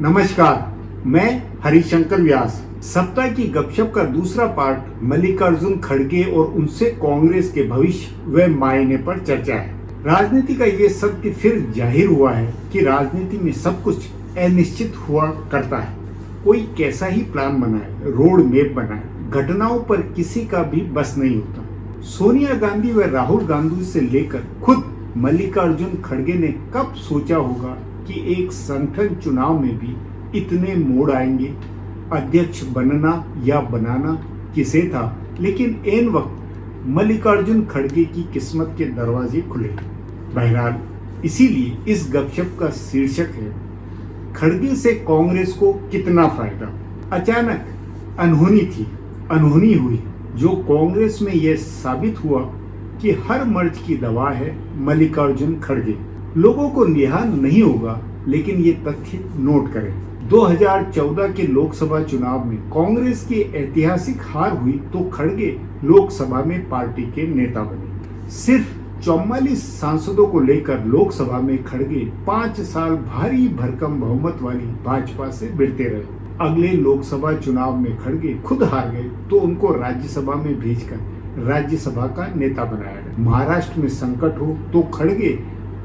नमस्कार, मैं हरिशंकर व्यास। सप्ताह की गपशप का दूसरा पार्ट मल्लिकार्जुन खड़गे और उनसे कांग्रेस के भविष्य व मायने पर चर्चा है। राजनीति का ये सत्य फिर जाहिर हुआ है कि राजनीति में सब कुछ अनिश्चित हुआ करता है। कोई कैसा ही प्लान बनाए, रोड मैप बनाए, घटनाओं पर किसी का भी बस नहीं होता। सोनिया गांधी व राहुल गांधी से लेकर खुद मल्लिकार्जुन खड़गे ने कब सोचा होगा कि एक संगठन चुनाव में भी इतने मोड़ आएंगे। अध्यक्ष बनना या बनाना किसे था, लेकिन ऐन वक्त मल्लिकार्जुन खड़गे की किस्मत के दरवाजे खुले। बहरहाल इसीलिए इस गपशप का शीर्षक है, खड़गे से कांग्रेस को कितना फायदा। अचानक अनहोनी हुई जो कांग्रेस में यह साबित हुआ कि हर मर्ज की दवा है मल्लिकार्जुन खड़गे। लोगों को ध्यान नहीं होगा, लेकिन ये तथ्य नोट करें। 2014 के लोकसभा चुनाव में कांग्रेस की ऐतिहासिक हार हुई तो खड़गे लोकसभा में पार्टी के नेता बने। सिर्फ 44 सांसदों को लेकर लोकसभा में खड़गे 5 साल भारी भरकम बहुमत वाली भाजपा से भिड़ते रहे। अगले लोकसभा चुनाव में खड़गे खुद हार गए तो उनको राज्यसभा में भेजकर राज्यसभा का नेता बनाया गया। महाराष्ट्र में संकट हो तो खड़गे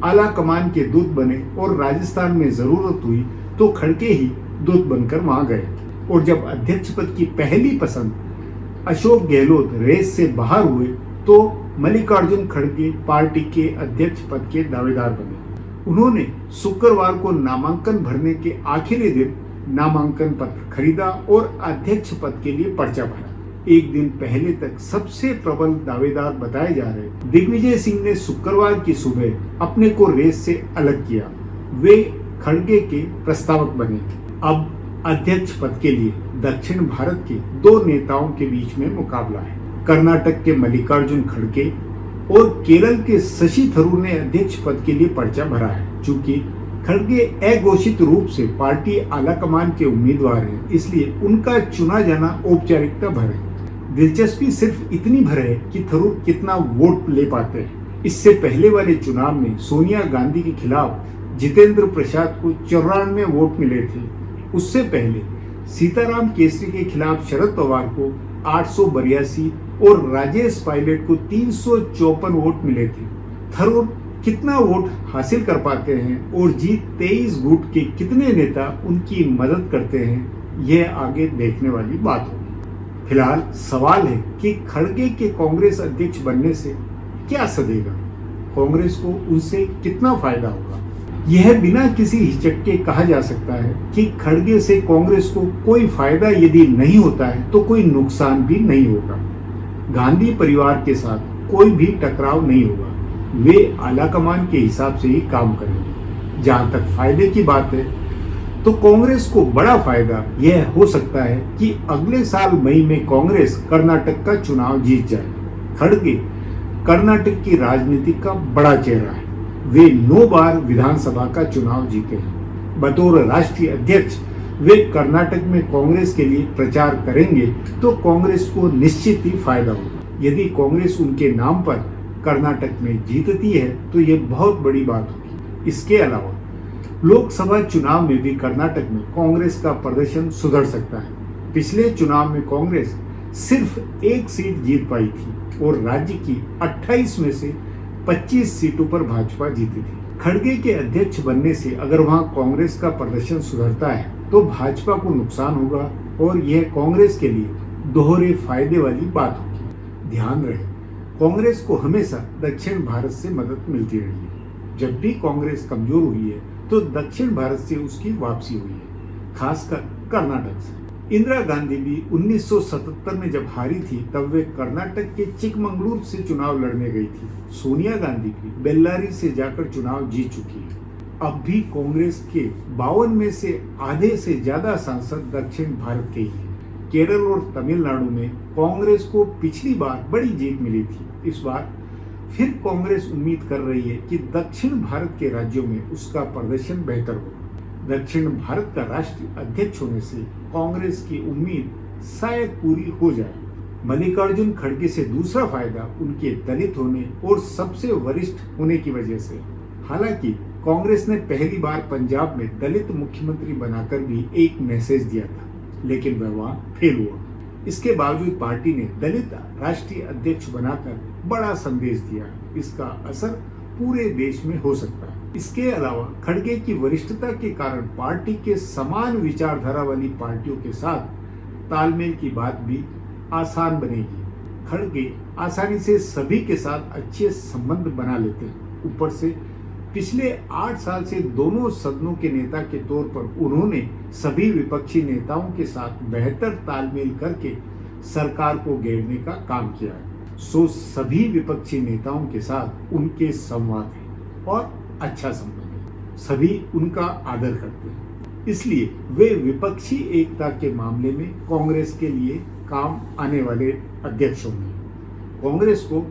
आला कमान के दूत बने और राजस्थान में जरूरत हुई तो खड़गे ही दूत बनकर वहां गए। और जब अध्यक्ष पद की पहली पसंद अशोक गहलोत रेस से बाहर हुए तो मल्लिकार्जुन खड़गे पार्टी के अध्यक्ष पद के दावेदार बने। उन्होंने शुक्रवार को नामांकन भरने के आखिरी दिन नामांकन पत्र खरीदा और अध्यक्ष पद के लिए पर्चा भरा। एक दिन पहले तक सबसे प्रबल दावेदार बताए जा रहे दिग्विजय सिंह ने शुक्रवार की सुबह अपने को रेस से अलग किया। वे खड़गे के प्रस्तावक बने। अब अध्यक्ष पद के लिए दक्षिण भारत के दो नेताओं के बीच में मुकाबला है। कर्नाटक के मल्लिकार्जुन खड़गे और केरल के शशि थरूर ने अध्यक्ष पद के लिए पर्चा भरा है। चूंकि खड़गे अघोषित रूप से पार्टी आलाकमान के उम्मीदवार हैं, इसलिए उनका चुना जाना औपचारिकता भर है। दिलचस्पी सिर्फ इतनी भर है कि थरूर कितना वोट ले पाते हैं। इससे पहले वाले चुनाव में सोनिया गांधी के खिलाफ जितेंद्र प्रसाद को 94 वोट मिले थे। उससे पहले सीताराम केसरी के खिलाफ शरद पवार को 882 और राजेश पायलट को 354 वोट मिले थे। थरूर कितना वोट हासिल कर पाते हैं और जीत 23 गुट के कितने नेता उनकी मदद करते हैं, यह आगे देखने वाली बात होगी। फिलहाल सवाल है कि खड़गे के कांग्रेस अध्यक्ष बनने से क्या सदेगा, कांग्रेस को उनसे कितना फायदा होगा। यह बिना किसी हिचक के कहा जा सकता है कि खड़गे से कांग्रेस को कोई फायदा यदि नहीं होता है तो कोई नुकसान भी नहीं होगा। गांधी परिवार के साथ कोई भी टकराव नहीं होगा। वे आलाकमान के हिसाब से ही काम करेंगे। जहां तक फायदे की बात है तो कांग्रेस को बड़ा फायदा यह हो सकता है कि अगले साल मई में कांग्रेस कर्नाटक का चुनाव जीत जाए। खड़गे कर्नाटक की राजनीति का बड़ा चेहरा है। वे 9 बार विधानसभा का चुनाव जीते हैं। बतौर राष्ट्रीय अध्यक्ष वे कर्नाटक में कांग्रेस के लिए प्रचार करेंगे तो कांग्रेस को निश्चित ही फायदा होगा। यदि कांग्रेस उनके नाम पर कर्नाटक में जीतती है तो यह बहुत बड़ी बात होगी। इसके अलावा लोकसभा चुनाव में भी कर्नाटक में कांग्रेस का प्रदर्शन सुधर सकता है। पिछले चुनाव में कांग्रेस सिर्फ एक सीट जीत पाई थी और राज्य की 28 में से 25 सीटों पर भाजपा जीती थी। खड़गे के अध्यक्ष बनने से अगर वहां कांग्रेस का प्रदर्शन सुधरता है तो भाजपा को नुकसान होगा और यह कांग्रेस के लिए दोहरे फायदे वाली बात होगी। ध्यान रहे, कांग्रेस को हमेशा दक्षिण भारत से मदद मिलती रही है। जब भी कांग्रेस कमजोर हुई है तो दक्षिण भारत से उसकी वापसी हुई है, खासकर कर्नाटक से। इंदिरा गांधी भी 1977 में जब हारी थी तब वे कर्नाटक के चिकमंगलुरु से चुनाव लड़ने गई थी। सोनिया गांधी भी बेल्लारी से जाकर चुनाव जीत चुकी है। अब भी कांग्रेस के 52 में से आधे से ज्यादा सांसद दक्षिण भारत के ही हैं। केरल और तमिलनाडु में कांग्रेस को पिछली बार बड़ी जीत मिली थी। इस बार फिर कांग्रेस उम्मीद कर रही है कि दक्षिण भारत के राज्यों में उसका प्रदर्शन बेहतर होगा। दक्षिण भारत का राष्ट्रीय अध्यक्ष होने से कांग्रेस की उम्मीद शायद पूरी हो जाए। मल्लिकार्जुन खड़गे से दूसरा फायदा उनके दलित होने और सबसे वरिष्ठ होने की वजह से। हालांकि कांग्रेस ने पहली बार पंजाब में दलित मुख्यमंत्री बनाकर भी एक मैसेज दिया था, लेकिन वह वहां फेल हुआ। इसके बावजूद पार्टी ने दलित राष्ट्रीय अध्यक्ष बनाकर बड़ा संदेश दिया। इसका असर पूरे देश में हो सकता है। इसके अलावा खड़गे की वरिष्ठता के कारण पार्टी के समान विचारधारा वाली पार्टियों के साथ तालमेल की बात भी आसान बनेगी। खड़गे आसानी से सभी के साथ अच्छे संबंध बना लेते हैं। ऊपर से पिछले 8 साल से दोनों सदनों के नेता के तौर पर उन्होंने सभी विपक्षी नेताओं के साथ बेहतर तालमेल करके सरकार को घेरने का काम किया है। सो सभी विपक्षी नेताओं के साथ उनके संवाद है और अच्छा संबंध है। सभी उनका आदर करते हैं, इसलिए वे विपक्षी एकता के मामले में कांग्रेस के लिए काम आने वाले अध्यक्ष होंगे। कांग्रेस को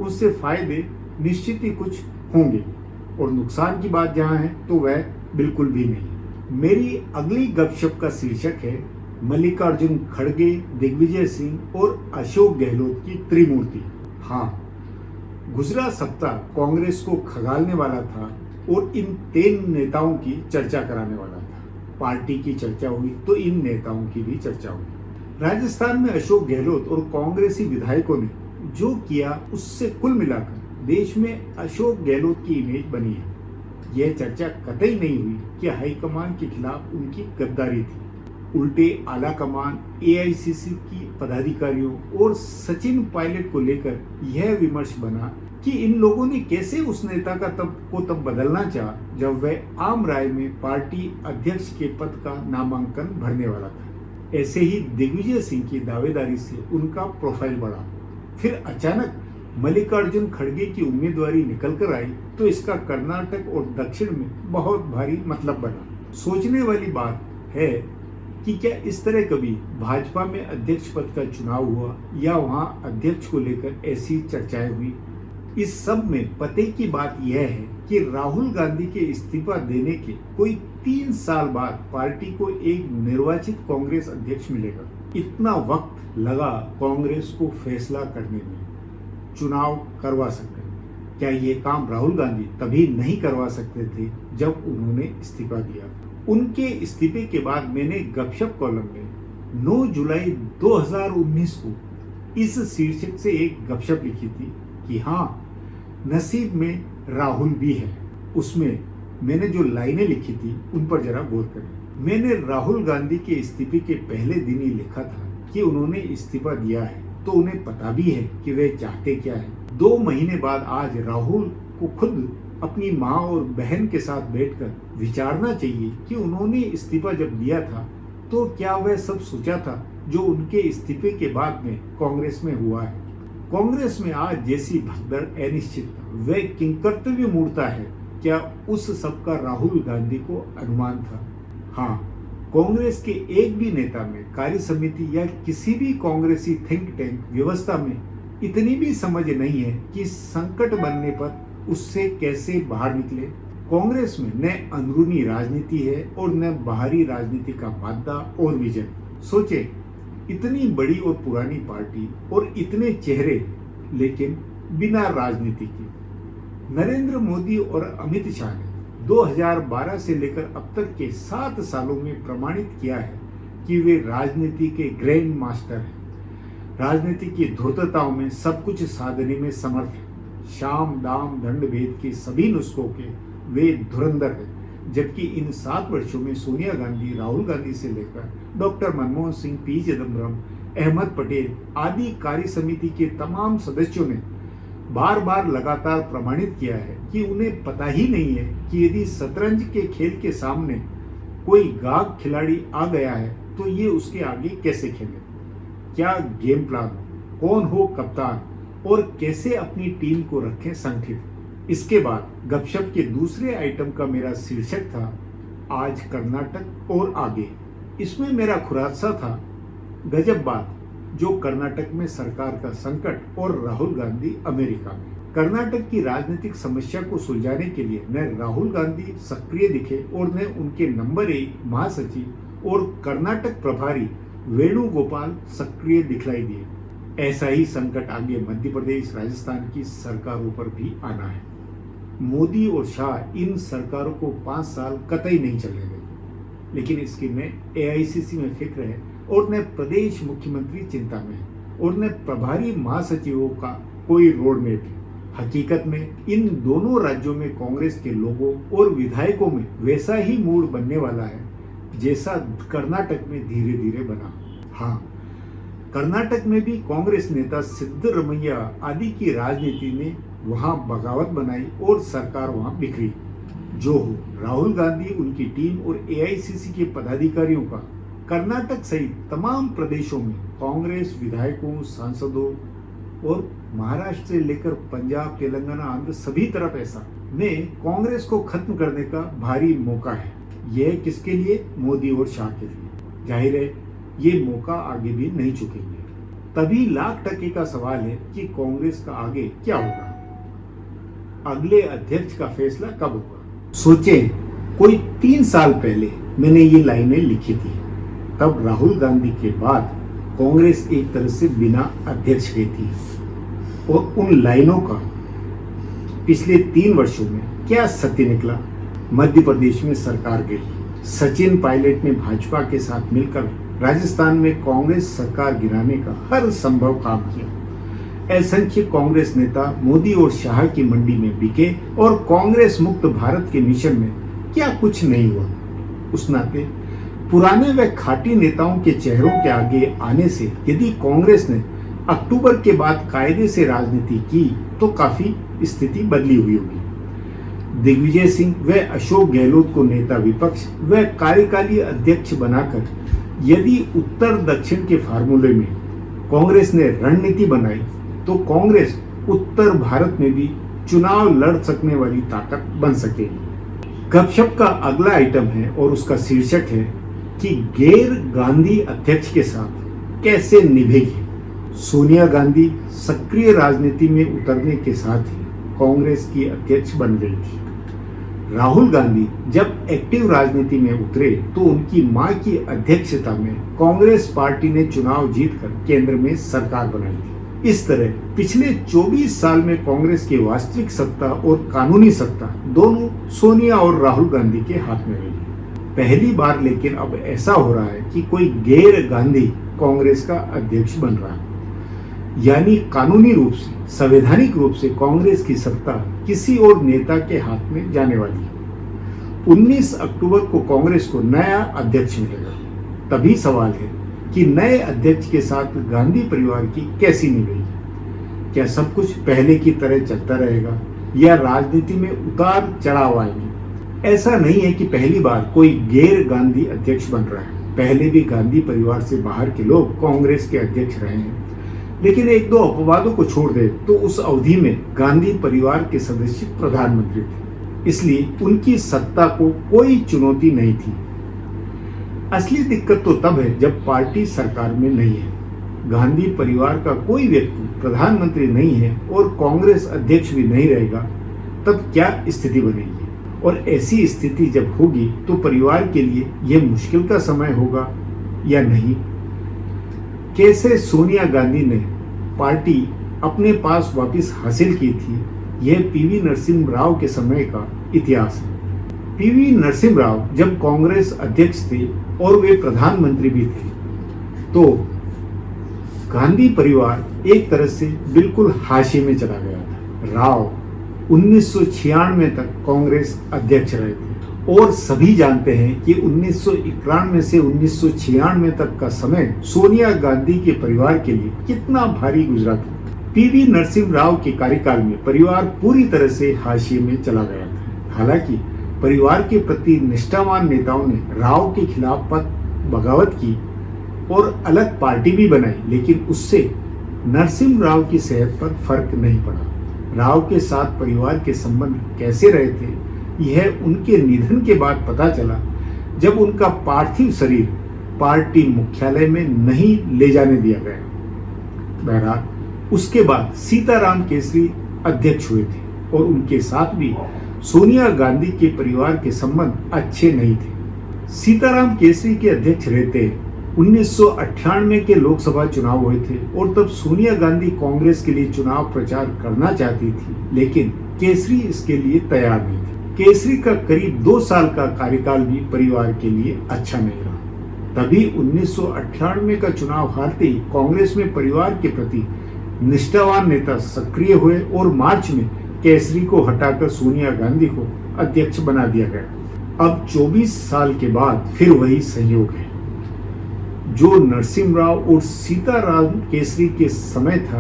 उससे फायदे निश्चित ही कुछ होंगे और नुकसान की बात जहां है तो वह बिल्कुल भी नहीं। मेरी अगली गपशप का शीर्षक है मल्लिकार्जुन खड़गे, दिग्विजय सिंह और अशोक गहलोत की त्रिमूर्ति। हाँ, गुजरा सप्ताह कांग्रेस को खगालने वाला था और इन 3 नेताओं की चर्चा कराने वाला था। पार्टी की चर्चा हुई तो इन नेताओं की भी चर्चा हुई। राजस्थान में अशोक गहलोत और कांग्रेसी विधायकों ने जो किया उससे कुल मिलाकर देश में अशोक गहलोत की इमेज बनी है। यह चर्चा कतई नहीं हुई कि हाईकमान के खिलाफ उनकी गद्दारी थी। उल्टे आला कमान, एआईसीसी की पदाधिकारियों और सचिन पायलट को लेकर यह विमर्श बना कि इन लोगों ने कैसे उस नेता का तब बदलना चाहा जब वह आम राय में पार्टी अध्यक्ष के पद का नामांकन भरने वाला था। ऐसे ही दिग्विजय सिंह की दावेदारी से उनका प्रोफाइल बढ़ा। फिर अचानक मल्लिकार्जुन खड़गे की उम्मीदवारी निकल कर आई तो इसका कर्नाटक और दक्षिण में बहुत भारी मतलब बना। सोचने वाली बात है कि क्या इस तरह कभी भाजपा में अध्यक्ष पद का चुनाव हुआ या वहां अध्यक्ष को लेकर ऐसी चर्चाएं हुई। इस सब में पते की बात यह है कि राहुल गांधी के इस्तीफा देने के कोई 3 साल बाद पार्टी को एक निर्वाचित कांग्रेस अध्यक्ष मिलेगा। इतना वक्त लगा कांग्रेस को फैसला करने में, चुनाव करवा सकते हैं। क्या ये काम राहुल गांधी तभी नहीं करवा सकते थे जब उन्होंने इस्तीफा दिया। उनके इस्तीफे के बाद मैंने गपशप कॉलम में 9 जुलाई 2019 को इस शीर्षक से एक गपशप लिखी थी कि हाँ, नसीब में राहुल भी है। उसमें मैंने जो लाइनें लिखी थी उन पर जरा गौर करें। मैंने राहुल गांधी के इस्तीफे के पहले दिन ही लिखा था कि उन्होंने इस्तीफा दिया है तो उन्हें पता भी है कि वे चाहते क्या है। 2 महीने बाद आज राहुल को खुद अपनी माँ और बहन के साथ बैठकर विचारना चाहिए कि उन्होंने इस्तीफा जब दिया था तो क्या वह सब सोचा था जो उनके इस्तीफे के बाद में कांग्रेस में हुआ है। कांग्रेस में आज जैसी भगदड़, अनिश्चितता, वह किंकर्तव्य मूर्ता है, क्या उस सब का राहुल गांधी को अनुमान था। हाँ, कांग्रेस के एक भी नेता में, कार्य समिति या किसी भी कांग्रेसी थिंक टैंक व्यवस्था में इतनी भी समझ नहीं है कि संकट बनने पर उससे कैसे बाहर निकले। कांग्रेस में न अंदरूनी राजनीति है और न बाहरी राजनीति का मादा और विजन। सोचे, इतनी बड़ी और पुरानी पार्टी और इतने चेहरे, लेकिन बिना राजनीति के। नरेंद्र मोदी और अमित शाह ने 2012 से लेकर अब तक के 7 सालों में प्रमाणित किया है कि वे राजनीति के ग्रैंड मास्टर हैं। राजनीति की धूर्तताओं में सब कुछ साधने में समर्थ हैं। शाम दाम दंड भेद के सभी नुस्खों के वे धुरंधर हैं। जबकि इन 7 वर्षों में सोनिया गांधी, राहुल गांधी से लेकर डॉक्टर मनमोहन सिंह, पी चिदम्बरम, अहमद पटेल आदि कार्य समिति के तमाम सदस्यों ने बार बार लगातार प्रमाणित किया है कि उन्हें पता ही नहीं है कि यदि शतरंज के खेल के सामने कोई गाग खिलाड़ी आ गया है तो ये उसके आगे कैसे खेले, क्या गेम प्लान हो, कौन हो कप्तान और कैसे अपनी टीम को रखें संगठित। इसके बाद गपशप के दूसरे आइटम का मेरा शीर्षक था आज कर्नाटक और आगे। इसमें मेरा खुलासा था गजब बात, जो कर्नाटक में सरकार का संकट और राहुल गांधी अमेरिका में। कर्नाटक की राजनीतिक समस्या को सुलझाने के लिए न राहुल गांधी सक्रिय दिखे और न उनके नंबर 1 महासचिव और कर्नाटक प्रभारी वेणुगोपाल सक्रिय दिखलाई दिए। ऐसा ही संकट आगे मध्य प्रदेश, राजस्थान की सरकारों पर भी आना है। मोदी और शाह इन सरकारों को 5 साल कतई नहीं चलने देंगे। लेकिन इसकी में एआईसीसी में फिक्र है और न प्रदेश मुख्यमंत्री चिंता में है और न प्रभारी महासचिवों का कोई रोड मैप है। हकीकत में इन दोनों राज्यों में कांग्रेस के लोगों और विधायकों में वैसा ही मूड बनने वाला है जैसा कर्नाटक में धीरे धीरे बना। हाँ, कर्नाटक में भी कांग्रेस नेता सिद्धरमैया आदि की राजनीति ने वहां बगावत बनाई और सरकार वहां बिखरी। जो हो, राहुल गांधी, उनकी टीम और एआईसीसी के पदाधिकारियों का कर्नाटक सहित तमाम प्रदेशों में कांग्रेस विधायकों, सांसदों और महाराष्ट्र से लेकर पंजाब, तेलंगाना, आंध्र सभी तरफ ऐसा में कांग्रेस को खत्म करने का भारी मौका है। यह किसके लिए? मोदी और शाह के लिए। जाहिर है ये मौका आगे भी नहीं चुकेंगे। तभी लाख टके का सवाल है कि कांग्रेस का आगे क्या होगा, अगले अध्यक्ष का फैसला कब होगा। सोचें, कोई 3 साल पहले मैंने ये लाइनें लिखी थी, तब राहुल गांधी के बाद कांग्रेस एक तरह से बिना अध्यक्ष गई थी और उन लाइनों का पिछले 3 वर्षों में क्या सत्य निकला। मध्य प्रदेश में सरकार गई, सचिन पायलट ने भाजपा के साथ मिलकर राजस्थान में कांग्रेस सरकार गिराने का हर संभव काम किया। असंख्य कांग्रेस नेता मोदी और शाह की मंडी में बिके और कांग्रेस मुक्त भारत के मिशन में क्या कुछ नहीं हुआ। उस नाते पुराने व खाटी नेताओं के चेहरों के आगे आने से यदि कांग्रेस ने अक्टूबर के बाद कायदे से राजनीति की तो काफी स्थिति बदली हुई होगी। दिग्विजय सिंह व अशोक गहलोत को नेता विपक्ष व कार्यकारी अध्यक्ष बनाकर यदि उत्तर दक्षिण के फार्मूले में कांग्रेस ने रणनीति बनाई तो कांग्रेस उत्तर भारत में भी चुनाव लड़ सकने वाली ताकत बन सकेगी। गपशप का अगला आइटम है और उसका शीर्षक है कि गैर गांधी अध्यक्ष के साथ कैसे निभेगी। सोनिया गांधी सक्रिय राजनीति में उतरने के साथ ही कांग्रेस की अध्यक्ष बन गई थी। राहुल गांधी जब एक्टिव राजनीति में उतरे तो उनकी मां की अध्यक्षता में कांग्रेस पार्टी ने चुनाव जीतकर केंद्र में सरकार बनाई थी। इस तरह पिछले 24 साल में कांग्रेस की वास्तविक सत्ता और कानूनी सत्ता दोनों सोनिया और राहुल गांधी के हाथ में रही। पहली बार लेकिन अब ऐसा हो रहा है कि कोई गैर गांधी कांग्रेस का अध्यक्ष बन रहा है, यानी कानूनी रूप से, संवैधानिक रूप से कांग्रेस की सत्ता किसी और नेता के हाथ में जाने वाली है। 19 अक्टूबर को कांग्रेस को नया अध्यक्ष मिलेगा। तभी सवाल है कि नए अध्यक्ष के साथ गांधी परिवार की कैसी निभेगी। क्या सब कुछ पहले की तरह चलता रहेगा या राजनीति में उतार चढ़ाव आएंगे? ऐसा नहीं है कि पहली बार कोई गैर गांधी अध्यक्ष बन रहा है। पहले भी गांधी परिवार से बाहर के लोग कांग्रेस के अध्यक्ष रहे हैं, लेकिन 1-2 अपवादों को छोड़ दे तो उस अवधि में गांधी परिवार के सदस्य प्रधानमंत्री थे, इसलिए उनकी सत्ता को कोई चुनौती नहीं थी। असली दिक्कत तो तब है जब पार्टी सरकार में नहीं है, गांधी परिवार का कोई व्यक्ति प्रधानमंत्री नहीं है और कांग्रेस अध्यक्ष भी नहीं रहेगा, तब क्या स्थिति बनेगी। और ऐसी स्थिति जब होगी तो परिवार के लिए यह मुश्किल का समय होगा या नहीं। कैसे सोनिया गांधी ने पार्टी अपने पास वापस हासिल की थी, यह पीवी नरसिम्हा राव के समय का इतिहास है। पीवी नरसिम्हा राव जब कांग्रेस अध्यक्ष थे और वे प्रधानमंत्री भी थे तो गांधी परिवार एक तरह से बिल्कुल हाशिए में चला गया था। राव 1996 तक कांग्रेस अध्यक्ष रहे थे और सभी जानते हैं कि 1991 से 1996 तक का समय सोनिया गांधी के परिवार के लिए कितना भारी गुजरा था। पीवी नरसिम्हा राव के कार्यकाल में परिवार पूरी तरह से हाशिए में चला गया था। हालांकि परिवार के प्रति निष्ठावान नेताओं ने राव के खिलाफ बगावत की और अलग पार्टी भी बनाई, लेकिन उससे नरसिम्हा राव की सेहत पर फर्क नहीं पड़ा। राव के साथ परिवार के संबंध कैसे रहे थे, यह उनके निधन के बाद पता चला, जब उनका पार्थिव शरीर पार्टी मुख्यालय में नहीं ले जाने दिया गया। बहरहाल उसके बाद सीताराम केसरी अध्यक्ष हुए थे और उनके साथ भी सोनिया गांधी के परिवार के संबंध अच्छे नहीं थे। सीताराम केसरी के अध्यक्ष रहते 1998 के लोकसभा चुनाव हुए थे और तब सोनिया गांधी कांग्रेस के लिए चुनाव प्रचार करना चाहती थी, लेकिन केसरी इसके लिए तैयार नहीं थे। केसरी का करीब 2 साल का कार्यकाल भी परिवार के लिए अच्छा नहीं रहा। तभी 1998 का चुनाव हारते ही कांग्रेस में परिवार के प्रति निष्ठावान नेता सक्रिय हुए और मार्च में केसरी को हटाकर सोनिया गांधी को अध्यक्ष बना दिया गया। अब 24 साल के बाद फिर वही संयोग है जो नरसिम्हा और सीताराम केसरी के समय था,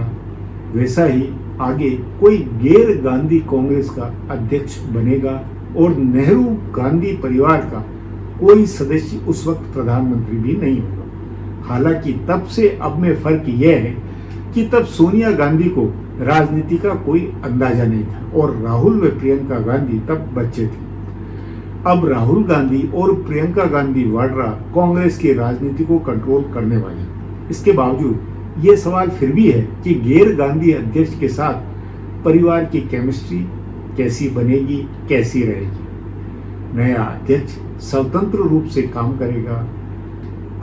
वैसा ही आगे कोई गैर गांधी कांग्रेस का अध्यक्ष बनेगा और नेहरू गांधी परिवार का कोई सदस्य उस वक्त प्रधानमंत्री भी नहीं होगा। हालांकि तब से अब में फर्क यह है कि तब सोनिया गांधी को राजनीति का कोई अंदाजा नहीं था और राहुल व प्रियंका गांधी तब बच्चे थे। अब राहुल गांधी और प्रियंका गांधी वाड्रा कांग्रेस की राजनीति को कंट्रोल करने वाले। इसके बावजूद ये सवाल फिर भी है कि गैर गांधी अध्यक्ष के साथ परिवार की केमिस्ट्री कैसी बनेगी, कैसी रहेगी। नया अध्यक्ष स्वतंत्र रूप से काम करेगा,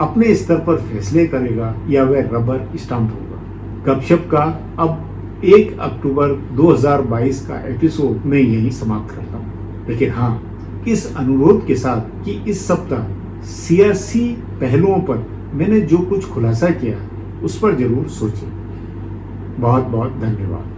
अपने स्तर पर फैसले करेगा या वह रबर स्टाम्प होगा। गपशप का अब 1 अक्टूबर 2022 का एपिसोड मैं यहीं समाप्त करता हूँ। लेकिन हाँ, इस अनुरोध के साथ कि इस सप्ताह सियासी पहलुओं पर मैंने जो कुछ खुलासा किया उस पर जरूर सोचें। बहुत बहुत धन्यवाद।